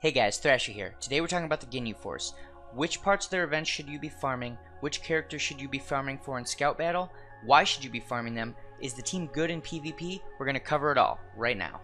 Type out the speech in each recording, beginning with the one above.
Hey guys, Thrasher here. Today we're talking about the Ginyu Force. Which parts of their events should you be farming? Which characters should you be farming for in Scout Battle? Why should you be farming them? Is the team good in PvP? We're going to cover it all right now.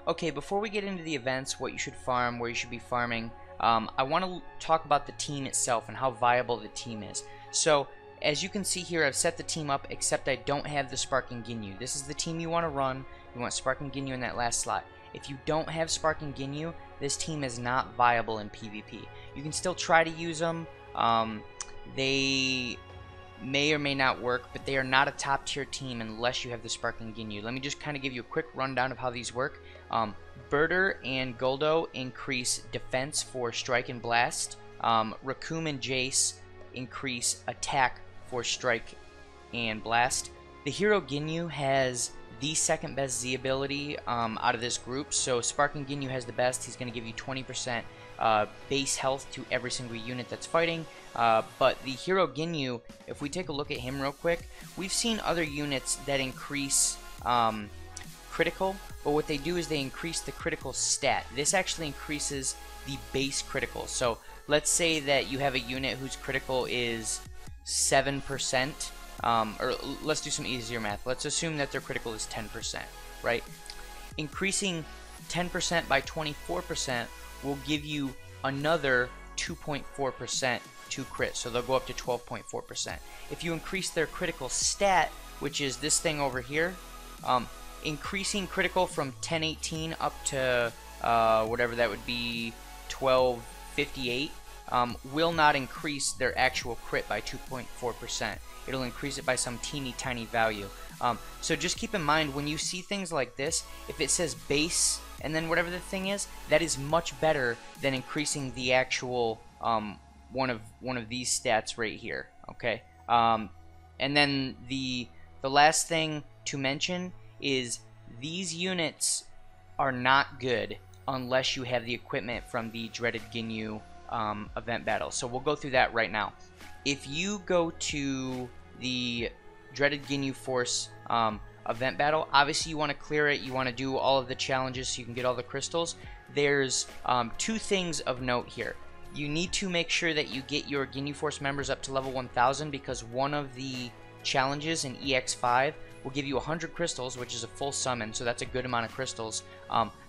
Okay, before we get into the events, what you should farm, where you should be farming, I want to talk about the team itself and how viable the team is. So, as you can see here, I've set the team up, except I don't have the Sparking Ginyu. This is the team you want to run. You want Sparking Ginyu in that last slot. If you don't have Sparking Ginyu, this team is not viable in PvP. You can still try to use them. They may or may not work, but they are not a top tier team unless you have the Sparking Ginyu. Let me just kind of give you a quick rundown of how these work. Birder and Guldo increase defense for strike and blast. Raccoon and Jace increase attack for strike and blast. The hero Ginyu has the second best Z ability out of this group, so Sparking Ginyu has the best. He's going to give you 20% base health to every single unit that's fighting, but the hero Ginyu, if we take a look at him real quick, we've seen other units that increase critical, but what they do is they increase the critical stat. This actually increases the base critical. So let's say that you have a unit whose critical is 7%, or let's do some easier math. Let's assume that their critical is 10%, right? Increasing 10% by 24% will give you another 2.4% to crit, so they'll go up to 12.4%. If you increase their critical stat, which is this thing over here, increasing critical from 1018 up to whatever that would be, 1258, will not increase their actual crit by 2.4%. It'll increase it by some teeny tiny value. So just keep in mind when you see things like this, if it says base and then whatever the thing is, that is much better than increasing the actual one of these stats right here. Okay. And then the last thing to mention is these units are not good unless you have the equipment from the dreaded Ginyu event battle. So we'll go through that right now. If you go to the dreaded Ginyu Force event battle, obviously you want to clear it. You want to do all of the challenges so you can get all the crystals. There's two things of note here. You need to make sure that you get your Ginyu Force members up to level 1000, because one of the challenges in EX5 will give you 100 crystals, which is a full summon, so that's a good amount of crystals.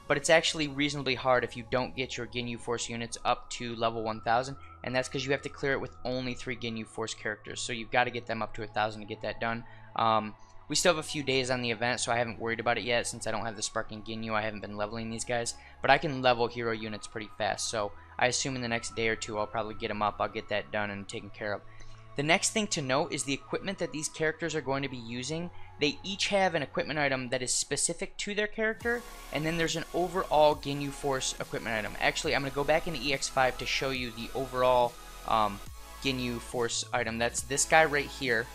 But it's actually reasonably hard if you don't get your Ginyu Force units up to level 1000, and that's because you have to clear it with only 3 Ginyu Force characters, so you've got to get them up to 1000 to get that done. We still have a few days on the event, so I haven't worried about it yet. Since I don't have the Sparking Ginyu, I haven't been leveling these guys, but I can level hero units pretty fast, so I assume in the next day or two I'll probably get them up. I'll get that done and taken care of. The next thing to note is the equipment that these characters are going to be using. They each have an equipment item that is specific to their character, and then there's an overall Ginyu Force equipment item. Actually, I'm going to go back into EX5 to show you the overall Ginyu Force item. That's this guy right here.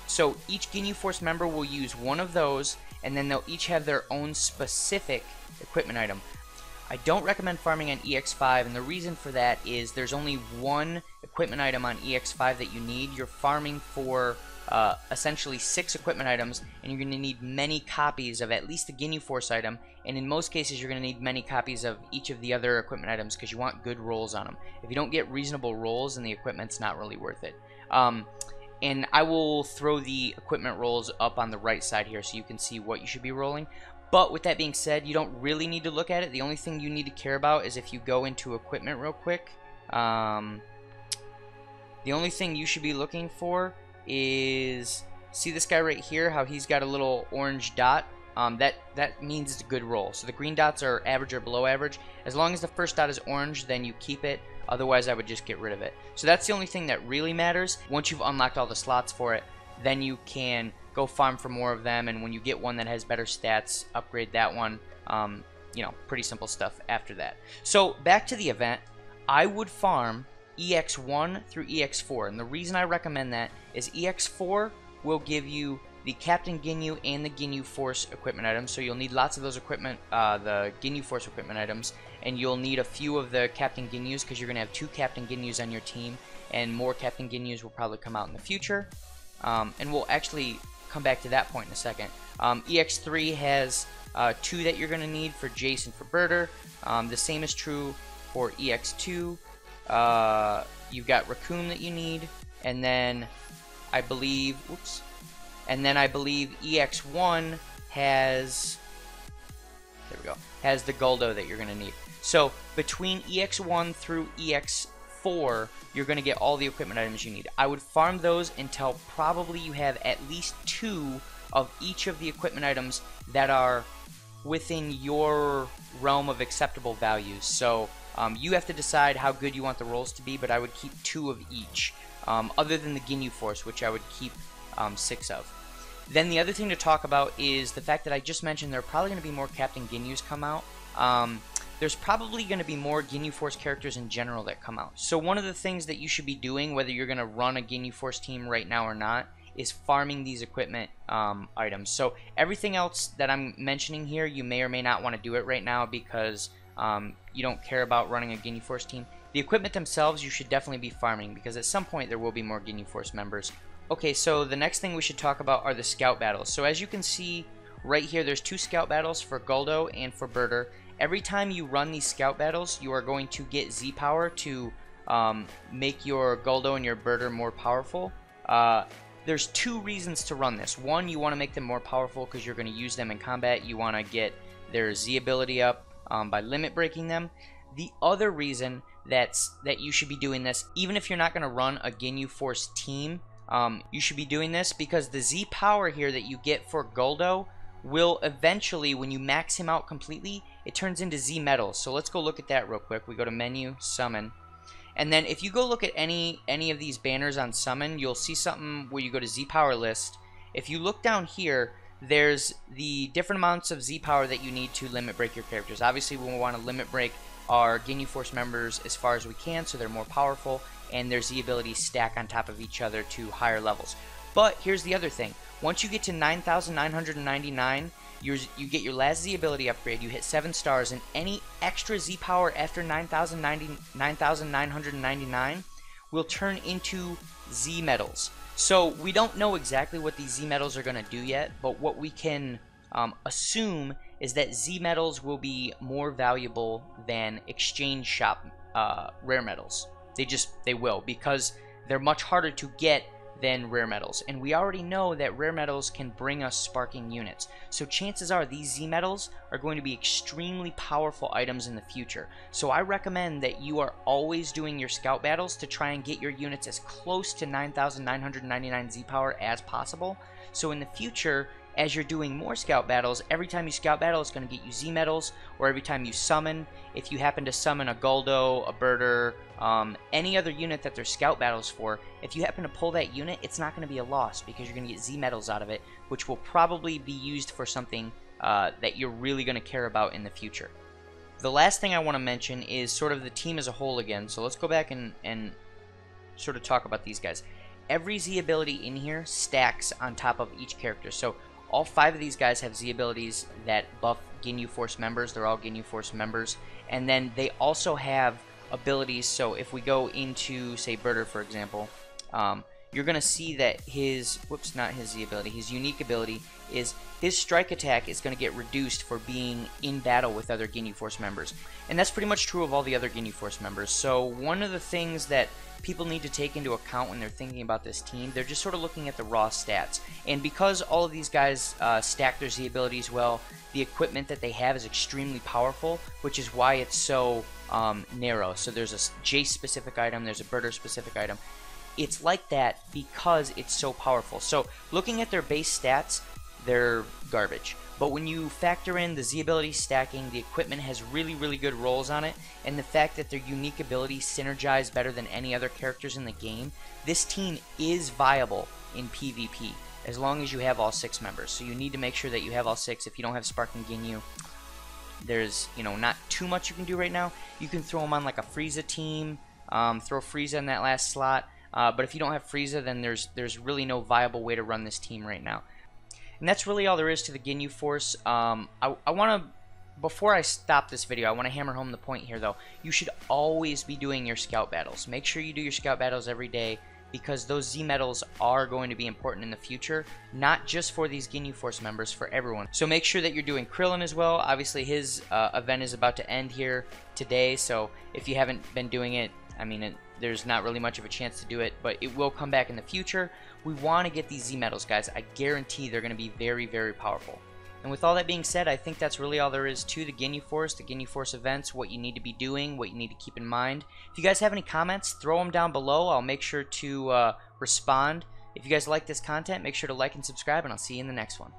So each Ginyu Force member will use one of those, and then they'll each have their own specific equipment item. I don't recommend farming on EX5, and the reason for that is there's only one equipment item on EX5 that you need. You're farming for essentially 6 equipment items, and you're going to need many copies of at least the Ginyu Force item, and in most cases you're going to need many copies of each of the other equipment items because you want good rolls on them. If you don't get reasonable rolls, then the equipment's not really worth it. And I will throw the equipment rolls up on the right side here so you can see what you should be rolling. But with that being said, you don't really need to look at it. The only thing you need to care about is if you go into equipment real quick. The only thing you should be looking for is, see this guy right here, how he's got a little orange dot? That means it's a good roll. So the green dots are average or below average. As long as the first dot is orange, then you keep it. Otherwise, I would just get rid of it. So that's the only thing that really matters. Once you've unlocked all the slots for it, then you can go farm for more of them, and when you get one that has better stats, upgrade that one. You know, pretty simple stuff after that. So back to the event, I would farm EX1 through EX4, and the reason I recommend that is EX4 will give you the Captain Ginyu and the Ginyu Force equipment items, so you'll need lots of those equipment, the Ginyu Force equipment items, and you'll need a few of the Captain Ginyus because you're going to have 2 Captain Ginyus on your team, and more Captain Ginyus will probably come out in the future. And we'll actually come back to that point in a second. EX3 has 2 that you're going to need for Jace and for Birder. The same is true for EX2. You've got Raccoon that you need, and then I believe, EX1 has, there we go, has the Guldo that you're going to need. So between EX1 through EX4, you're going to get all the equipment items you need. I would farm those until probably you have at least 2 of each of the equipment items that are within your realm of acceptable values. So you have to decide how good you want the rolls to be, but I would keep 2 of each, other than the Ginyu Force, which I would keep 6 of. Then the other thing to talk about is the fact that I just mentioned there are probably going to be more Captain Ginyus come out. There's probably going to be more Ginyu Force characters in general that come out. So one of the things that you should be doing, whether you're going to run a Ginyu Force team right now or not, is farming these equipment items. So everything else that I'm mentioning here, you may or may not want to do it right now because you don't care about running a Ginyu Force team. The equipment themselves you should definitely be farming because at some point there will be more Ginyu Force members. Okay, so the next thing we should talk about are the scout battles. So as you can see right here, there's 2 scout battles for Guldo and for Birder. Every time you run these scout battles, you are going to get Z power to make your Guldo and your Birder more powerful. There's 2 reasons to run this. One, you want to make them more powerful because you're going to use them in combat. You want to get their Z ability up by limit breaking them. The other reason that you should be doing this, even if you're not going to run a Ginyu Force team, you should be doing this because the Z power here that you get for Guldo will eventually, when you max him out completely, it turns into Z metals. So let's go look at that real quick. We go to menu, summon. And then if you go look at any of these banners on summon, you'll see something where you go to Z power list. If you look down here, there's the different amounts of Z power that you need to limit break your characters. Obviously, we want to limit break our Ginyu Force members as far as we can so they're more powerful and their Z abilities stack on top of each other to higher levels. But here's the other thing. Once you get to 9,999, you get your last Z ability upgrade, you hit 7 stars, and any extra Z power after 9,999 will turn into Z medals. So we don't know exactly what these Z medals are going to do yet, but what we can assume is that Z medals will be more valuable than exchange shop rare medals. They will, because they're much harder to get than rare metals, and we already know that rare metals can bring us sparking units, so chances are these Z metals are going to be extremely powerful items in the future. So I recommend that you are always doing your scout battles to try and get your units as close to 9,999 Z power as possible, so in the future, as you're doing more scout battles, every time you scout battle, it's going to get you Z medals, or every time you summon, if you happen to summon a Guldo, a Birder, any other unit that there's scout battles for, if you happen to pull that unit, it's not going to be a loss because you're going to get Z medals out of it, which will probably be used for something that you're really going to care about in the future. The last thing I want to mention is sort of the team as a whole again, so let's go back and sort of talk about these guys. Every Z ability in here stacks on top of each character, so all 5 of these guys have Z abilities that buff Ginyu Force members. They're all Ginyu Force members. And then they also have abilities. So if we go into, say, Birder, for example, you're going to see that his, not his Z ability, his unique ability is his strike attack is going to get reduced for being in battle with other Ginyu Force members. And that's pretty much true of all the other Ginyu Force members. So one of the things that people need to take into account when they're thinking about this team, they're just sort of looking at the raw stats. And because all of these guys stack their Z abilities well, the equipment that they have is extremely powerful, which is why it's so narrow. So there's a Jace specific item, there's a Birder specific item. It's like that because it's so powerful. So looking at their base stats, they're garbage. But when you factor in the Z ability stacking, the equipment has really, really good rolls on it, and the fact that their unique abilities synergize better than any other characters in the game, this team is viable in PvP, as long as you have all 6 members. So you need to make sure that you have all 6. If you don't have Sparking Ginyu, there's, not too much you can do right now. You can throw them on like a Frieza team, throw Frieza in that last slot, but if you don't have Frieza, then there's really no viable way to run this team right now. And that's really all there is to the Ginyu Force. I want to, before I stop this video, I want to hammer home the point here, though. You should always be doing your scout battles. Make sure you do your scout battles every day. because those Z medals are going to be important in the future, not just for these Ginyu Force members, for everyone. So make sure that you're doing Krillin as well. Obviously his event is about to end here today, so if you haven't been doing it, I mean, there's not really much of a chance to do it, but it will come back in the future. We want to get these Z medals, guys. I guarantee they're going to be very, very powerful. And with all that being said, I think that's really all there is to the Ginyu Force events, what you need to be doing, what you need to keep in mind. If you guys have any comments, throw them down below. I'll make sure to respond. If you guys like this content, make sure to like and subscribe, and I'll see you in the next one.